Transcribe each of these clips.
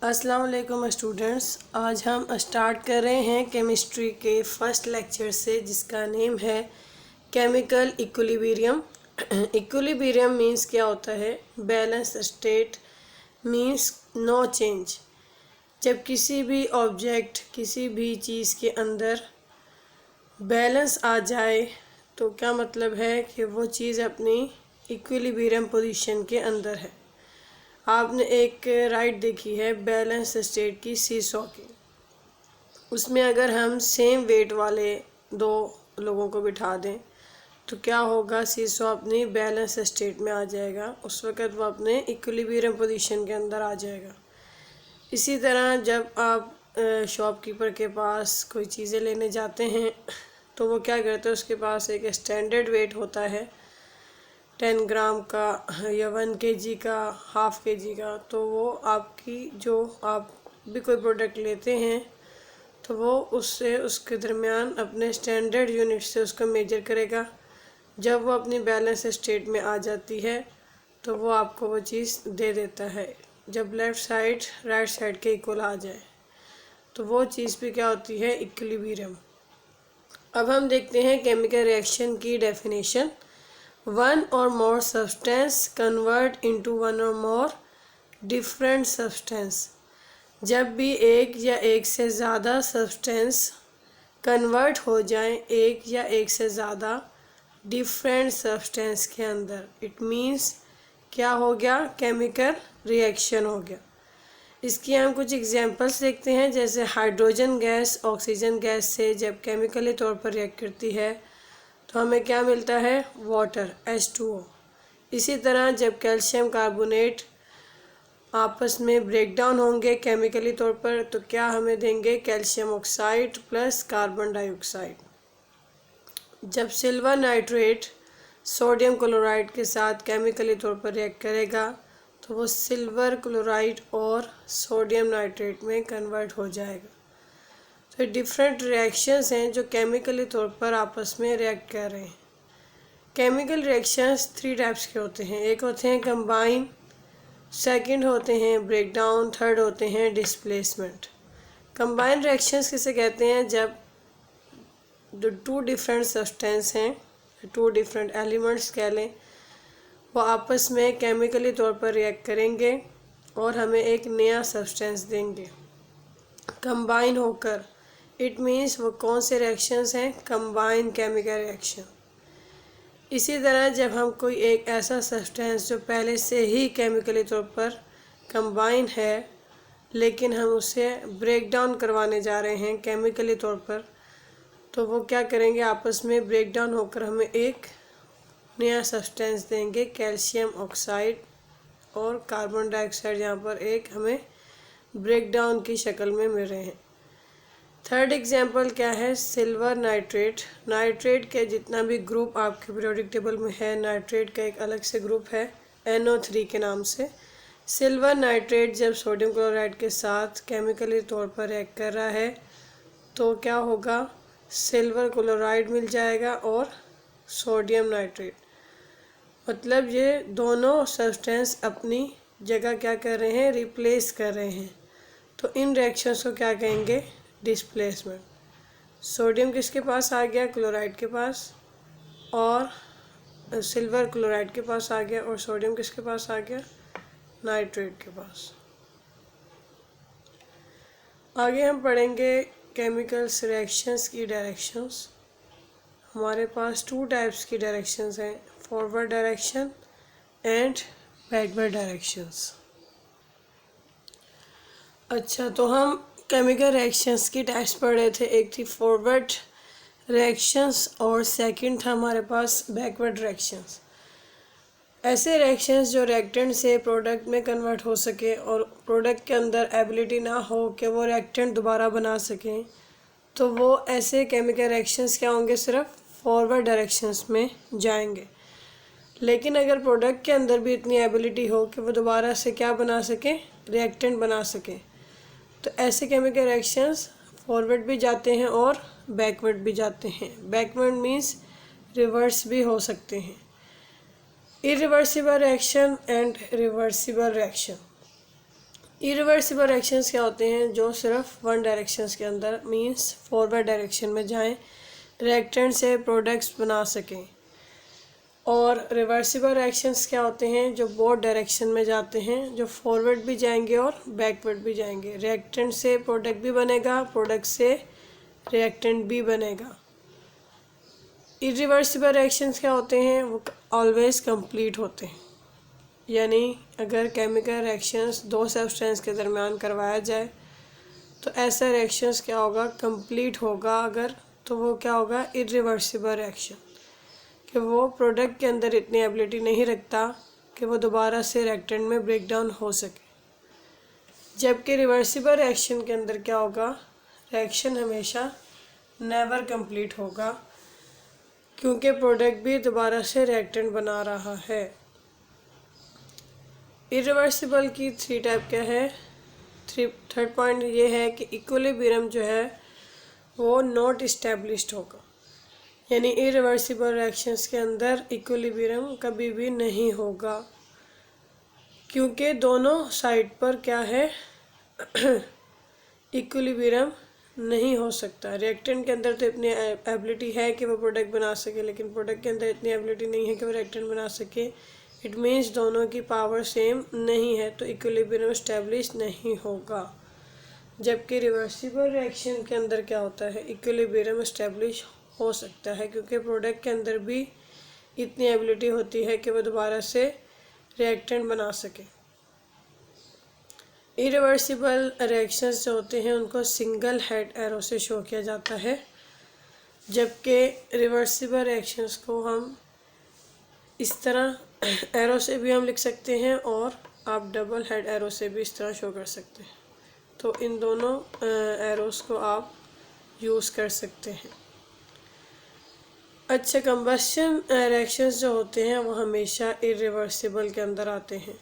अस्सलाम वालेकुम स्टूडेंट्स। आज हम स्टार्ट कर रहे हैं केमिस्ट्री के फर्स्ट लेक्चर से, जिसका नेम है केमिकल इक्विलिब्रियम। इक्विलिब्रियम मीन्स क्या होता है? Balance state means no change. जब किसी भी ऑब्जेक्ट, किसी भी चीज़ के अंदर बैलेंस आ जाए तो क्या मतलब है कि वो चीज़ अपनी इक्विलिब्रियम पोजीशन के अंदर है। आपने एक राइड देखी है बैलेंस स्टेट की सीसॉ की। उसमें अगर हम सेम वेट वाले दो लोगों को बिठा दें तो क्या होगा? सीसॉ अपनी बैलेंस स्टेट में आ जाएगा। उस वक़्त वो अपने इक्विलिब्रियम पोजीशन के अंदर आ जाएगा। इसी तरह जब आप शॉपकीपर के पास कोई चीज़ें लेने जाते हैं तो वो क्या करते हैं, उसके पास एक स्टैंडर्ड वेट होता है 10 ग्राम का या 1 kg का, हाफ़ kg का। तो वो आपकी जो आप भी कोई प्रोडक्ट लेते हैं तो वो उससे उसके दरमियान अपने स्टैंडर्ड यूनिट से उसको मेजर करेगा। जब वो अपनी बैलेंस स्टेट में आ जाती है तो वो आपको वो चीज़ दे देता है। जब लेफ़्ट साइड राइट साइड के इक्वल आ जाए तो वो चीज़ भी क्या होती है? इक्विलिब्रियम। अब हम देखते हैं केमिकल रिएक्शन की definition. One or more substance convert into one or more different substance। जब भी एक या एक से ज़्यादा सब्सटेंस कन्वर्ट हो जाए एक या एक से ज़्यादा डिफरेंट सब्सटेंस के अंदर, इट मीन्स क्या हो गया? केमिकल रिएक्शन हो गया। इसकी हम कुछ एग्जांपल्स देखते हैं। जैसे हाइड्रोजन गैस ऑक्सीजन गैस से जब केमिकली तौर पर रिएक्ट करती है तो हमें क्या मिलता है? Water, H2O। इसी तरह जब कैल्शियम कार्बोनेट आपस में ब्रेक डाउन होंगे केमिकली तौर पर तो क्या हमें देंगे? Calcium oxide plus carbon dioxide. जब सिल्वर नाइट्रेट सोडियम क्लोराइड के साथ केमिकली तौर पर रिएक्ट करेगा तो वो सिल्वर क्लोराइड और सोडियम नाइट्रेट में कन्वर्ट हो जाएगा। तो डिफरेंट रिएक्शंस हैं जो केमिकली तौर पर आपस में रिएक्ट कर रहे हैं। केमिकल रिएक्शंस 3 टाइप्स के होते हैं। एक होते हैं कंबाइन, सेकंड होते हैं ब्रेकडाउन, थर्ड होते हैं डिस्प्लेसमेंट। कंबाइन रिएक्शंस किसे कहते हैं? जब जो 2 डिफरेंट सब्सटेंस हैं, 2 डिफरेंट एलिमेंट्स कह लें, वो आपस में केमिकली तौर पर रिएक्ट करेंगे और हमें एक नया सब्सटेंस देंगे कंबाइन होकर। इट मीन्स वो कौन से रिएक्शंस हैं? Combine chemical reaction. इसी तरह जब हम कोई एक ऐसा सब्सटेंस जो पहले से ही केमिकली तौर पर कंबाइन है लेकिन हम उसे ब्रेक डाउन करवाने जा रहे हैं केमिकली तौर पर, तो वो क्या करेंगे? आपस में ब्रेक डाउन होकर हमें एक नया सब्सटेंस देंगे, कैल्शियम ऑक्साइड और कार्बन डाइऑक्साइड, यहाँ पर एक हमें ब्रेक डाउन की शक्ल में मिल रहे हैं। थर्ड एग्जांपल क्या है? Silver nitrate. नाइट्रेट के जितना भी ग्रुप आपके पीरियोडिक टेबल में है, नाइट्रेट का एक अलग से ग्रुप है NO3 के नाम से। सिल्वर नाइट्रेट जब सोडियम क्लोराइड के साथ केमिकली तौर पर रिएक्ट कर रहा है तो क्या होगा? सिल्वर क्लोराइड मिल जाएगा और सोडियम नाइट्रेट। मतलब ये दोनों सब्सटेंस अपनी जगह क्या कर रहे हैं? रिप्लेस कर रहे हैं। तो इन रिएक्शंस को क्या कहेंगे? डिस्प्लेसमेंट। सोडियम किसके पास आ गया? क्लोराइड के पास, और सिल्वर क्लोराइड के पास आ गया, और सोडियम किसके पास आ गया? नाइट्रेट के पास। आगे हम पढ़ेंगे केमिकल्स रिएक्शंस की डायरेक्शंस। हमारे पास 2 टाइप्स की डायरेक्शंस हैं, forward direction and backward directions. अच्छा, तो हम केमिकल रिएक्शंस की टाइप्स पढ़ रहे थे। एक थी फॉरवर्ड रिएक्शंस और सेकंड था हमारे पास बैकवर्ड रिएक्शंस। ऐसे रिएक्शंस जो रिएक्टेंट से प्रोडक्ट में कन्वर्ट हो सके और प्रोडक्ट के अंदर एबिलिटी ना हो कि वो रिएक्टेंट दोबारा बना सकें, तो वो ऐसे केमिकल रिएक्शंस क्या होंगे? सिर्फ फॉरवर्ड डायरेक्शंस में जाएंगे। लेकिन अगर प्रोडक्ट के अंदर भी इतनी एबिलिटी हो कि वो दोबारा से क्या बना सकें? रिएक्टेंट बना सकें, तो ऐसे केमिकल रिएक्शंस फॉरवर्ड भी जाते हैं और बैकवर्ड भी जाते हैं। बैकवर्ड मीन्स रिवर्स भी हो सकते हैं। Irreversible reaction and reversible reaction. Irreversible reactions क्या होते हैं? जो सिर्फ वन डायरेक्शंस के अंदर मींस फॉरवर्ड डायरेक्शन में जाएं, रिएक्टेंट से प्रोडक्ट्स बना सकें। और रिवर्सिबल रिएक्शंस क्या होते हैं? जो बोथ डायरेक्शन में जाते हैं, जो फॉरवर्ड भी जाएंगे और बैकवर्ड भी जाएंगे। रिएक्टेंट से प्रोडक्ट भी बनेगा, प्रोडक्ट से रिएक्टेंट भी बनेगा। इरिवर्सिबल रिएक्शंस क्या होते हैं? वो ऑलवेज कंप्लीट होते हैं, यानी अगर केमिकल रिएक्शंस दो सब्सटेंस के दरमियान करवाया जाए तो ऐसा रिएक्शंस क्या होगा? कंप्लीट होगा। अगर तो वो क्या होगा? इरिवर्सिबल रिएक्शन, कि वो प्रोडक्ट के अंदर इतनी एबिलिटी नहीं रखता कि वो दोबारा से रिएक्टेंट में ब्रेक डाउन हो सके। जबकि रिवर्सिबल रिएक्शन के अंदर क्या होगा? रिएक्शन हमेशा नेवर कंप्लीट होगा, क्योंकि प्रोडक्ट भी दोबारा से रिएक्टेंट बना रहा है। इरिवर्सिबल की 3 टाइप क्या है? थर्ड पॉइंट ये है कि इक्विलिब्रियम जो है वो नॉट इस्टेब्लिश्ड होगा, यानी इरिवर्सिबल रिएक्शंस के अंदर इक्विलिब्रियम कभी भी नहीं होगा, क्योंकि दोनों साइड पर क्या है? इक्विलिब्रियम नहीं हो सकता। रिएक्टेंट के अंदर तो इतनी एबिलिटी है कि वो प्रोडक्ट बना सके, लेकिन प्रोडक्ट के अंदर इतनी एबिलिटी नहीं है कि वो रिएक्टेंट बना सके। इट मीन्स दोनों की पावर सेम नहीं है, तो इक्विलिब्रियम एस्टेब्लिश नहीं होगा। जबकि रिवर्सिबल रिएक्शन के अंदर क्या होता है? इक्विलिब्रियम एस्टेब्लिश हो सकता है, क्योंकि प्रोडक्ट के अंदर भी इतनी एबिलिटी होती है कि वो दोबारा से रिएक्टेंट बना सके। इरिवर्सिबल रिएक्शंस जो होते हैं उनको सिंगल हेड एरो से शो किया जाता है, जबकि रिवर्सिबल रिएक्शंस को हम इस तरह एरो से भी हम लिख सकते हैं, और आप डबल हेड एरो से भी इस तरह शो कर सकते हैं। तो इन दोनों एरोस को आप यूज़ कर सकते हैं। अच्छा, कंबस्शन रिएक्शंस जो होते हैं वो हमेशा इरिवर्सिबल के अंदर आते हैं।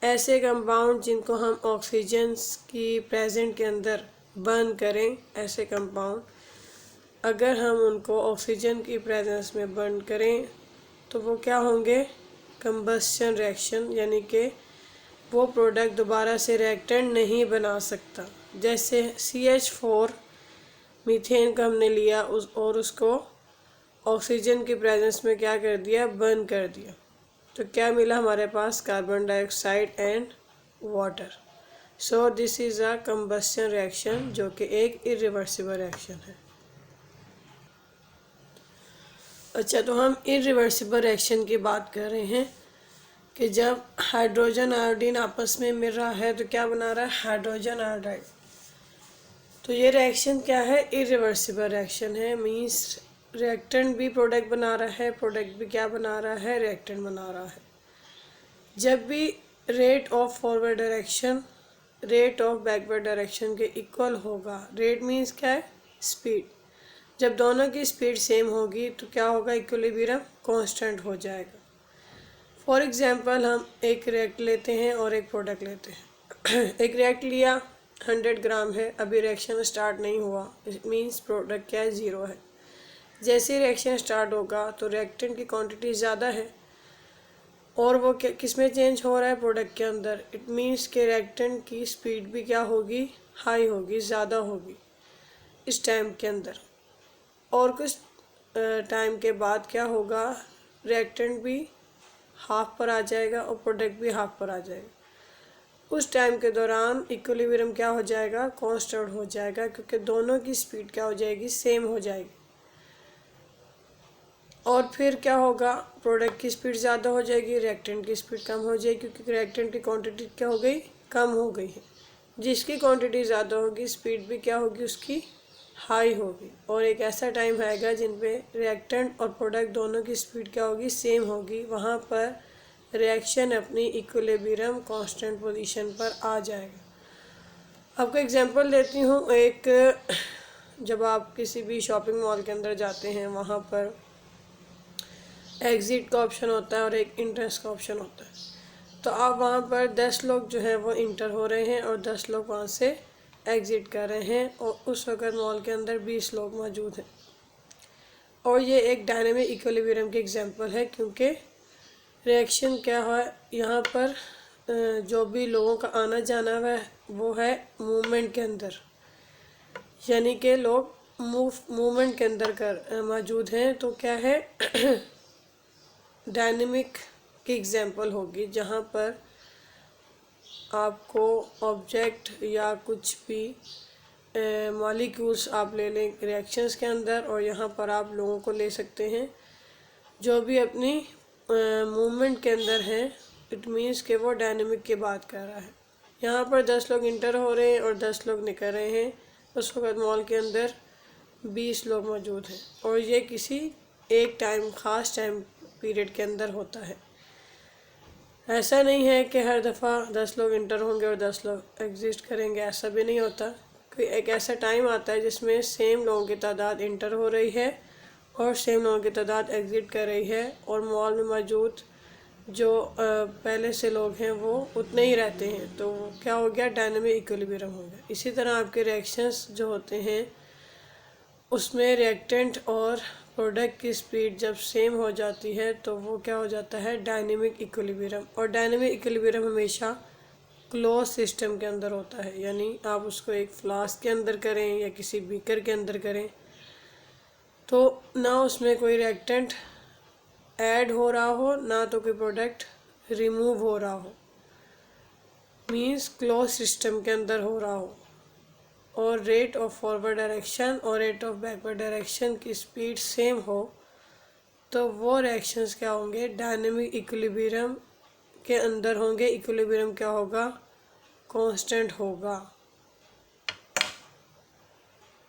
ऐसे कंपाउंड जिनको हम ऑक्सीजन की प्रेजेंट के अंदर बर्न करें, ऐसे कंपाउंड अगर हम उनको ऑक्सीजन की प्रेजेंस में बर्न करें तो वो क्या होंगे? कंबस्शन रिएक्शन, यानी कि वो प्रोडक्ट दोबारा से रिएक्टेंट नहीं बना सकता। जैसे CH4 मीथेन का हमने लिया और उसको ऑक्सीजन की प्रेजेंस में क्या कर दिया? बर्न कर दिया, तो क्या मिला हमारे पास? Carbon dioxide and water. So this is a combustion reaction, जो कि एक इरिवर्सिबल रिएक्शन है। अच्छा, तो हम इरिवर्सिबल रिएक्शन की बात कर रहे हैं कि जब हाइड्रोजन आयोडीन आपस में मिल रहा है तो क्या बना रहा है? Hydrogen iodide. तो ये रिएक्शन क्या है? इरिवर्सिबल रिएक्शन है। मीन्स रिएक्टेंट भी प्रोडक्ट बना रहा है, प्रोडक्ट भी क्या बना रहा है? रिएक्टेंट बना रहा है। जब भी rate of forward direction rate of backward direction के इक्वल होगा, रेट मीन्स क्या है? स्पीड। जब दोनों की स्पीड सेम होगी तो क्या होगा? इक्विलिब्रियम कांस्टेंट हो जाएगा। फॉर एग्जांपल हम एक रिएक्ट लेते हैं और एक प्रोडक्ट लेते हैं। एक रिएक्ट लिया 100 ग्राम है, अभी रिएक्शन स्टार्ट नहीं हुआ, इट मीन्स प्रोडक्ट क्या है? 0 है। जैसे ही रिएक्शन स्टार्ट होगा तो रिएक्टेंट की क्वांटिटी ज़्यादा है और वो किस में चेंज हो रहा है? प्रोडक्ट के अंदर। इट मीन्स कि रिएक्टेंट की स्पीड भी क्या होगी? हाई होगी, ज़्यादा होगी इस टाइम के अंदर। और कुछ टाइम के बाद क्या होगा? रिएक्टेंट भी हाफ पर आ जाएगा और प्रोडक्ट भी हाफ पर आ जाएगा। उस टाइम के दौरान इक्विलिब्रियम क्या हो जाएगा? कांस्टेंट हो जाएगा, क्योंकि दोनों की स्पीड क्या हो जाएगी? सेम हो जाएगी। और फिर क्या होगा? प्रोडक्ट की स्पीड ज़्यादा हो जाएगी, रिएक्टेंट की स्पीड कम हो जाएगी, क्योंकि रिएक्टेंट की क्वांटिटी क्या हो गई? कम हो गई है। जिसकी क्वांटिटी ज़्यादा होगी, स्पीड भी क्या होगी? उसकी हाई होगी। और एक ऐसा टाइम आएगा जिन पे रिएक्टेंट और प्रोडक्ट दोनों की स्पीड क्या होगी? सेम होगी। वहाँ पर रिएक्शन अपनी इक्विलिब्रियम कांस्टेंट पोजीशन पर आ जाएगा। आपको एग्जांपल देती हूँ। एक जब आप किसी भी शॉपिंग मॉल के अंदर जाते हैं, वहाँ पर एग्ज़िट का ऑप्शन होता है और एक इंट्रेंस का ऑप्शन होता है। तो आप वहाँ पर 10 लोग जो हैं वो इंटर हो रहे हैं और 10 लोग वहाँ से एग्ज़िट कर रहे हैं, और उस वक्त मॉल के अंदर 20 लोग मौजूद हैं। और ये एक डायनेमिक इक्विलिब्रियम की एग्जांपल है, क्योंकि रिएक्शन क्या है? यहाँ पर जो भी लोगों का आना जाना है वो है मूवमेंट के अंदर, यानी कि लोग मूवमेंट के अंदर मौजूद हैं। तो क्या है डायनेमिक की एग्जांपल होगी, जहाँ पर आपको ऑब्जेक्ट या कुछ भी मॉलिक्यूल्स आप ले लें रिएक्शंस के अंदर, और यहाँ पर आप लोगों को ले सकते हैं जो भी अपनी मूवमेंट के अंदर हैं। इट मीन्स कि वो डायनेमिक की बात कर रहा है। यहाँ पर 10 लोग इंटर हो रहे हैं और 10 लोग निकल रहे हैं। उस वक्त मॉल के अंदर 20 लोग मौजूद हैं, और ये किसी एक ख़ास टाइम पीरियड के अंदर होता है। ऐसा नहीं है कि हर दफ़ा 10 लोग इंटर होंगे और 10 लोग एग्जिस्ट करेंगे, ऐसा भी नहीं होता। कोई एक ऐसा टाइम आता है जिसमें सेम लोगों की तादाद इंटर हो रही है और सेम लोगों की तादाद एग्जिट कर रही है, और मॉल में मौजूद जो पहले से लोग हैं वो उतने ही रहते हैं। तो क्या हो गया, डायनेमिक इक्विलिब्रियम हो गया। इसी तरह आपके रिएक्शंस जो होते हैं उसमें रिएक्टेंट और प्रोडक्ट की स्पीड जब सेम हो जाती है तो वो क्या हो जाता है, डायनेमिक इक्विलिब्रियम। और डायनेमिक इक्विलिब्रियम हमेशा क्लोज सिस्टम के अंदर होता है, यानी आप उसको एक फ्लास्क के अंदर करें या किसी बीकर के अंदर करें तो ना उसमें कोई रिएक्टेंट ऐड हो रहा हो, ना तो कोई प्रोडक्ट रिमूव हो रहा हो, मीन्स क्लोज सिस्टम के अंदर हो रहा हो, और रेट ऑफ फॉरवर्ड डायरेक्शन और रेट ऑफ बैकवर्ड डायरेक्शन की स्पीड सेम हो, तो वो रिएक्शंस क्या होंगे, डायनेमिक इक्विलिब्रियम के अंदर होंगे। इक्विलिब्रियम क्या होगा, कांस्टेंट होगा।